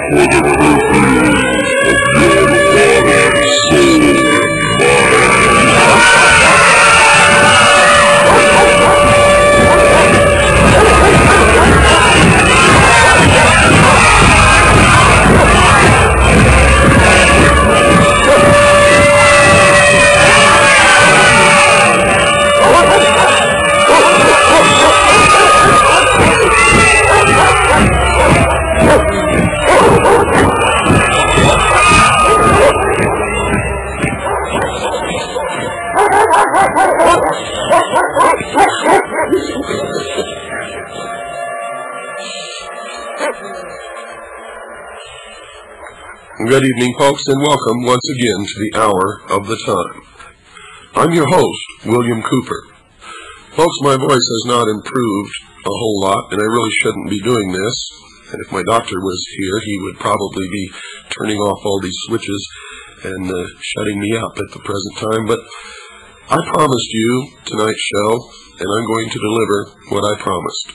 for the perfume of your body, soul, and mind. Good evening, folks, and welcome once again to the Hour of the Time. I'm your host, William Cooper. Folks, my voice has not improved a whole lot, and I really shouldn't be doing this. And if my doctor was here, he would probably be turning off all these switches and shutting me up at the present time. But I promised you tonight's show, and I'm going to deliver what I promised.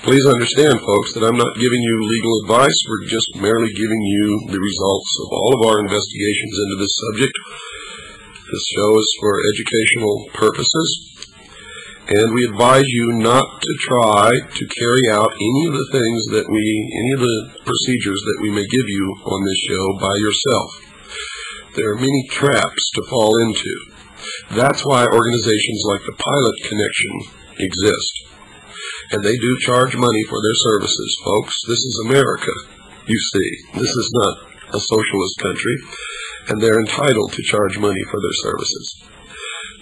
Please understand, folks, that I'm not giving you legal advice. We're just merely giving you the results of all of our investigations into this subject. This show is for educational purposes, and we advise you not to try to carry out any of the procedures that we may give you on this show by yourself. There are many traps to fall into. That's why organizations like the Pilot Connection exist. And they do charge money for their services, folks. This is America, you see. This is not a socialist country, and they're entitled to charge money for their services.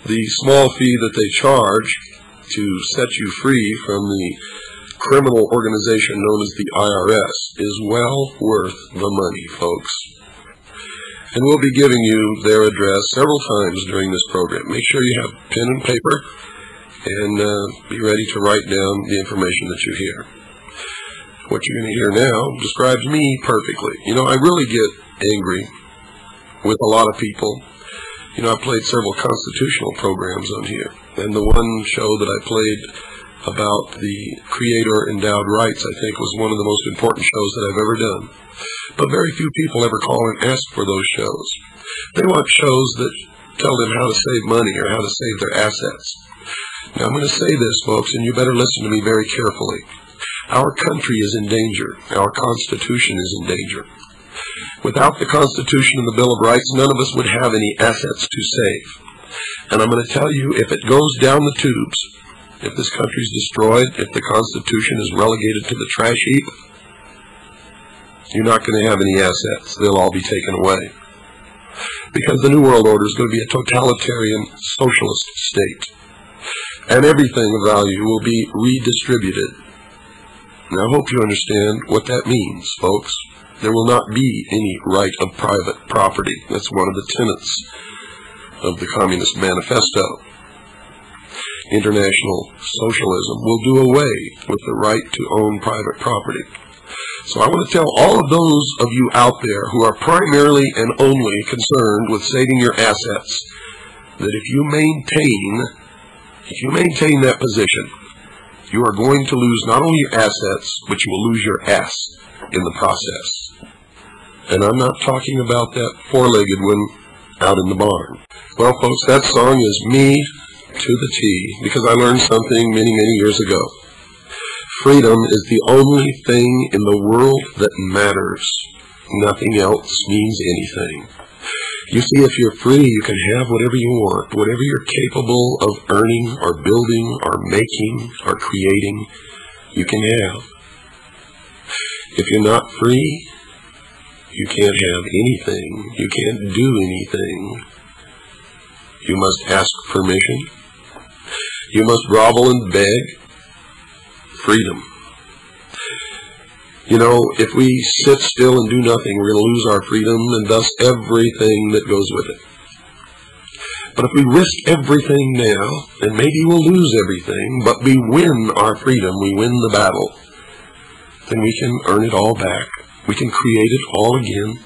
The small fee that they charge to set you free from the criminal organization known as the IRS is well worth the money, folks. And we'll be giving you their address several times during this program. Make sure you have pen and paper, and be ready to write down the information that you hear. What you're going to hear now describes me perfectly. You know, I really get angry with a lot of people. You know, I played several constitutional programs on here, and the one show that I played about the Creator-endowed rights, I think, was one of the most important shows that I've ever done. But very few people ever call and ask for those shows. They want shows that tell them how to save money or how to save their assets. Now, I'm going to say this, folks, and you better listen to me very carefully. Our country is in danger. Our Constitution is in danger. Without the Constitution and the Bill of Rights, none of us would have any assets to save. And I'm going to tell you, if it goes down the tubes, if this country is destroyed, if the Constitution is relegated to the trash heap, you're not going to have any assets. They'll all be taken away. Because the New World Order is going to be a totalitarian socialist state. And everything of value will be redistributed. Now, I hope you understand what that means, folks. There will not be any right of private property. That's one of the tenets of the Communist Manifesto. International socialism will do away with the right to own private property. So I want to tell all of those of you out there who are primarily and only concerned with saving your assets that if you maintain that position, you are going to lose not only your assets, but you will lose your ass in the process. And I'm not talking about that four-legged one out in the barn. Well, folks, that song is me to the T, because I learned something many, many years ago. Freedom is the only thing in the world that matters. Nothing else means anything. You see, if you're free, you can have whatever you want, whatever you're capable of earning or building or making or creating, you can have. If you're not free, you can't have anything. You can't do anything. You must ask permission. You must grovel and beg. Freedom. You know, if we sit still and do nothing, we're going to lose our freedom and thus everything that goes with it. But if we risk everything now, then maybe we'll lose everything, but we win our freedom, we win the battle. Then we can earn it all back. We can create it all again.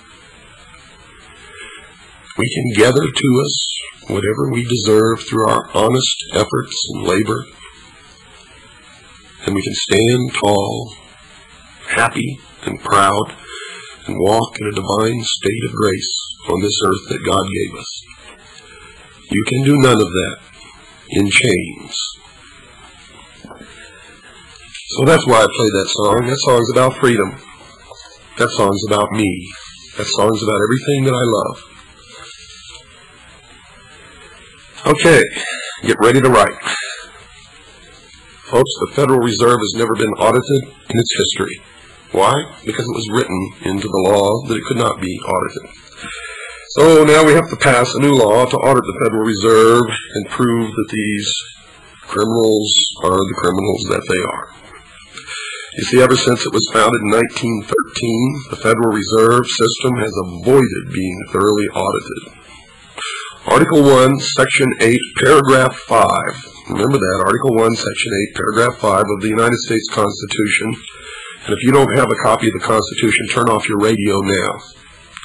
We can gather to us whatever we deserve through our honest efforts and labor. And we can stand tall, happy and proud, and walk in a divine state of grace on this earth that God gave us. You can do none of that in chains. So that's why I played that song. That song's about freedom. That song's about me. That song's about everything that I love. Okay, get ready to write. Folks, the Federal Reserve has never been audited in its history. Why? Because it was written into the law that it could not be audited. So now we have to pass a new law to audit the Federal Reserve and prove that these criminals are the criminals that they are. You see, ever since it was founded in 1913, the Federal Reserve System has avoided being thoroughly audited. Article 1, Section 8, Paragraph 5. Remember that, Article 1, Section 8, Paragraph 5 of the United States Constitution. And if you don't have a copy of the Constitution, turn off your radio now.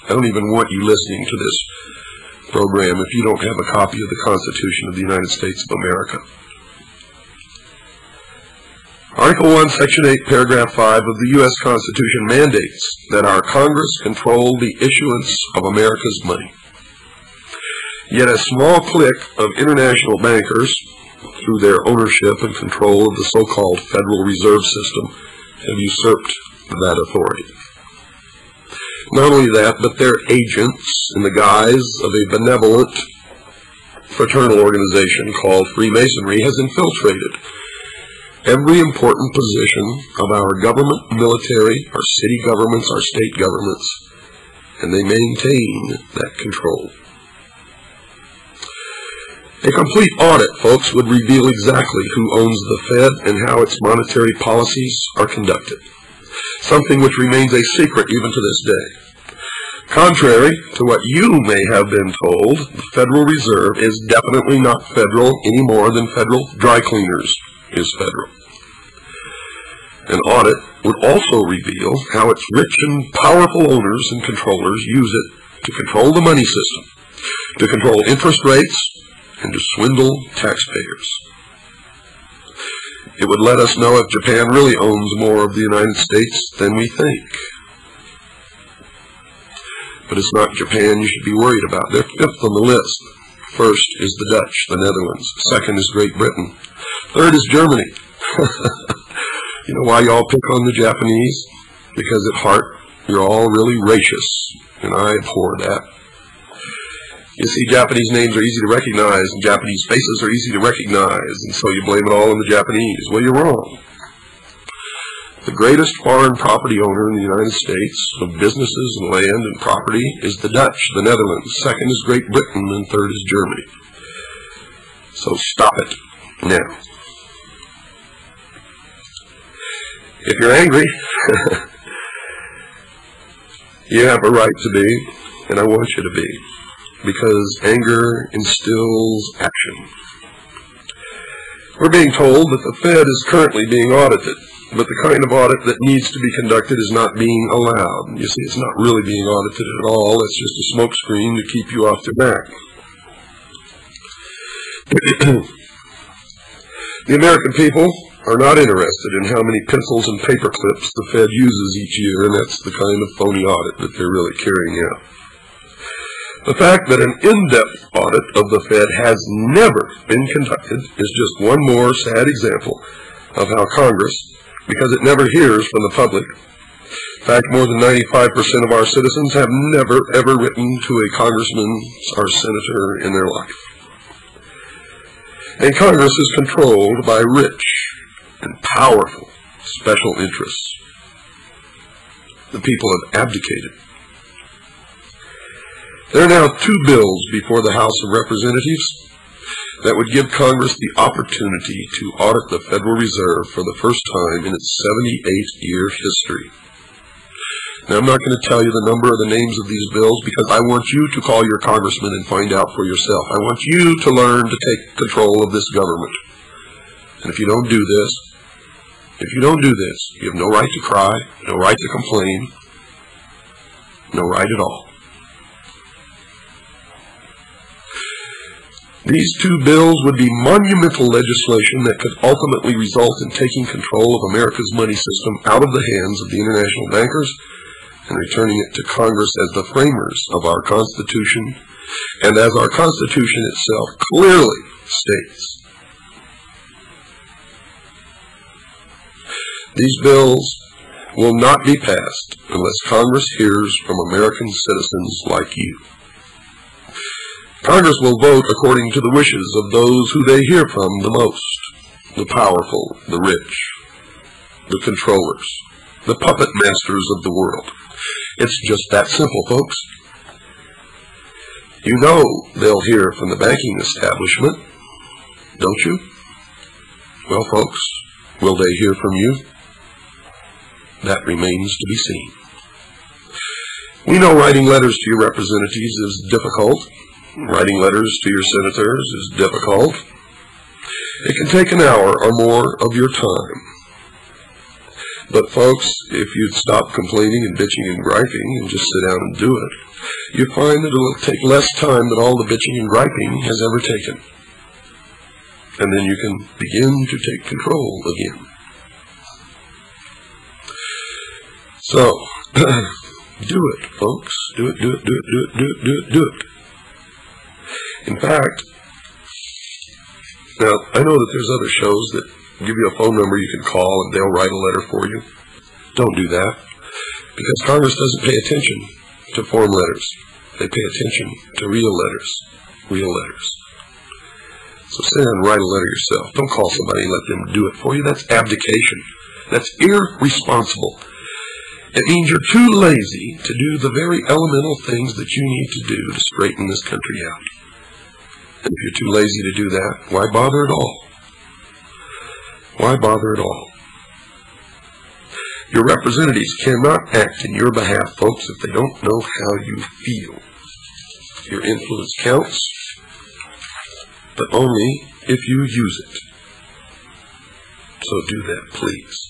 I don't even want you listening to this program if you don't have a copy of the Constitution of the United States of America. Article 1, Section 8, Paragraph 5 of the U.S. Constitution mandates that our Congress control the issuance of America's money. Yet a small clique of international bankers, through their ownership and control of the so-called Federal Reserve System, have usurped that authority. Not only that, but their agents, in the guise of a benevolent fraternal organization called Freemasonry, has infiltrated every important position of our government, military, our city governments, our state governments, and they maintain that control. A complete audit, folks, would reveal exactly who owns the Fed and how its monetary policies are conducted, something which remains a secret even to this day. Contrary to what you may have been told, the Federal Reserve is definitely not federal any more than federal dry cleaners is federal. An audit would also reveal how its rich and powerful owners and controllers use it to control the money system, to control interest rates, and to swindle taxpayers. It would let us know if Japan really owns more of the United States than we think. But it's not Japan you should be worried about. They're fifth on the list. First is the Dutch, the Netherlands. Second is Great Britain. Third is Germany. You know why y'all pick on the Japanese? Because at heart, you're all really racist, and I abhor that. You see, Japanese names are easy to recognize, and Japanese faces are easy to recognize, and so you blame it all on the Japanese. Well, you're wrong. The greatest foreign property owner in the United States of businesses and land and property is the Dutch, the Netherlands. Second is Great Britain, and third is Germany. So stop it now. If you're angry, you have a right to be, and I want you to be, because anger instills action. We're being told that the Fed is currently being audited, but the kind of audit that needs to be conducted is not being allowed. You see, it's not really being audited at all. It's just a smokescreen to keep you off their back. The American people are not interested in how many pencils and paper clips the Fed uses each year, and that's the kind of phony audit that they're really carrying out. The fact that an in-depth audit of the Fed has never been conducted is just one more sad example of how Congress, because it never hears from the public. In fact, more than 95% of our citizens have never, ever written to a congressman or senator in their life. And Congress is controlled by rich and powerful special interests. The people have abdicated. There are now two bills before the House of Representatives that would give Congress the opportunity to audit the Federal Reserve for the first time in its 78-year history. Now, I'm not going to tell you the number or the names of these bills because I want you to call your congressman and find out for yourself. I want you to learn to take control of this government. And if you don't do this, you have no right to cry, no right to complain, no right at all. These two bills would be monumental legislation that could ultimately result in taking control of America's money system out of the hands of the international bankers and returning it to Congress as the framers of our Constitution, and as our Constitution itself clearly states. These bills will not be passed unless Congress hears from American citizens like you. Congress will vote according to the wishes of those who they hear from the most, the powerful, the rich, the controllers, the puppet masters of the world. It's just that simple, folks. You know they'll hear from the banking establishment, don't you? Well, folks, will they hear from you? That remains to be seen. We know writing letters to your representatives is difficult. Writing letters to your senators is difficult. It can take an hour or more of your time. But folks, if you'd stop complaining and bitching and griping and just sit down and do it, you find that it'll take less time than all the bitching and griping has ever taken. And then you can begin to take control again. So, do it, folks. Do it, do it, do it, do it, do it, do it, do it. In fact, now, I know that there's other shows that give you a phone number you can call and they'll write a letter for you. Don't do that, because Congress doesn't pay attention to form letters. They pay attention to real letters, real letters. So sit down and write a letter yourself. Don't call somebody and let them do it for you. That's abdication. That's irresponsible. It means you're too lazy to do the very elemental things that you need to do to straighten this country out. And if you're too lazy to do that, why bother at all? Why bother at all? Your representatives cannot act in your behalf, folks, if they don't know how you feel. Your influence counts, but only if you use it. So do that, please.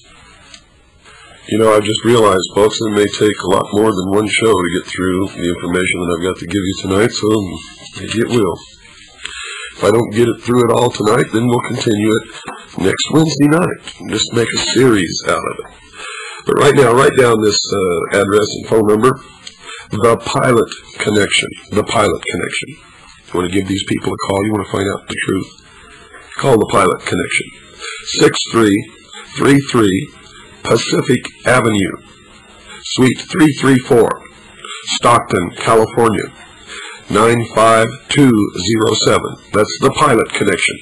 You know, I just realized, folks, it may take a lot more than one show to get through the information that I've got to give you tonight, so maybe it will. If I don't get it through it all tonight, then we'll continue it next Wednesday night. Just make a series out of it. But right now, write down this address and phone number, The Pilot Connection. The Pilot Connection. You want to give these people a call, you want to find out the truth, call The Pilot Connection. 6333 Pacific Avenue, Suite 334, Stockton, California, 95207. That's The Pilot Connection.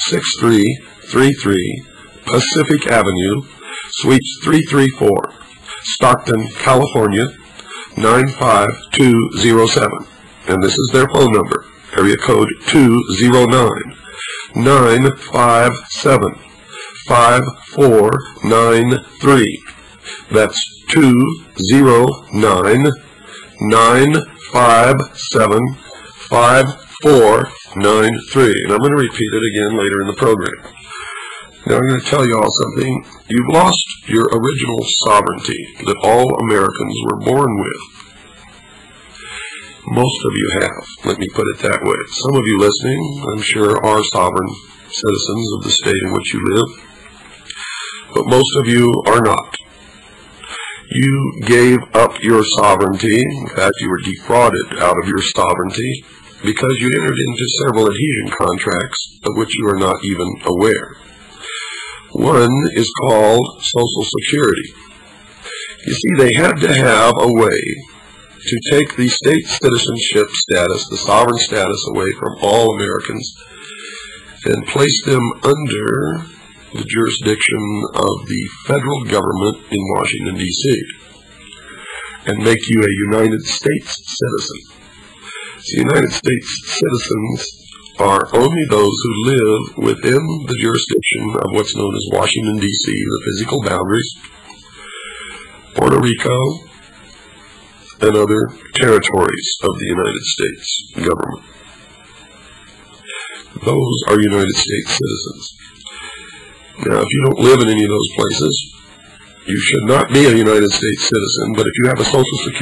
6333 Pacific Avenue, Suite 334, Stockton, California, 95207. And this is their phone number, area code 209-957-5493. That's 209-957-5493. And I'm going to repeat it again later in the program. Now I'm going to tell you all something. You've lost your original sovereignty that all Americans were born with. Most of you have. Let me put it that way. Some of you listening, I'm sure, are sovereign citizens of the state in which you live. But most of you are not. You gave up your sovereignty. In fact, you were defrauded out of your sovereignty because you entered into several adhesion contracts of which you are not even aware. One is called Social Security. You see, they had to have a way to take the state citizenship status, the sovereign status, away from all Americans and place them under the jurisdiction of the federal government in Washington, D.C., and make you a United States citizen. So United States citizens are only those who live within the jurisdiction of what's known as Washington, D.C., the physical boundaries, Puerto Rico, and other territories of the United States government. Those are United States citizens. Now, if you don't live in any of those places, you should not be a United States citizen, but if you have a Social Security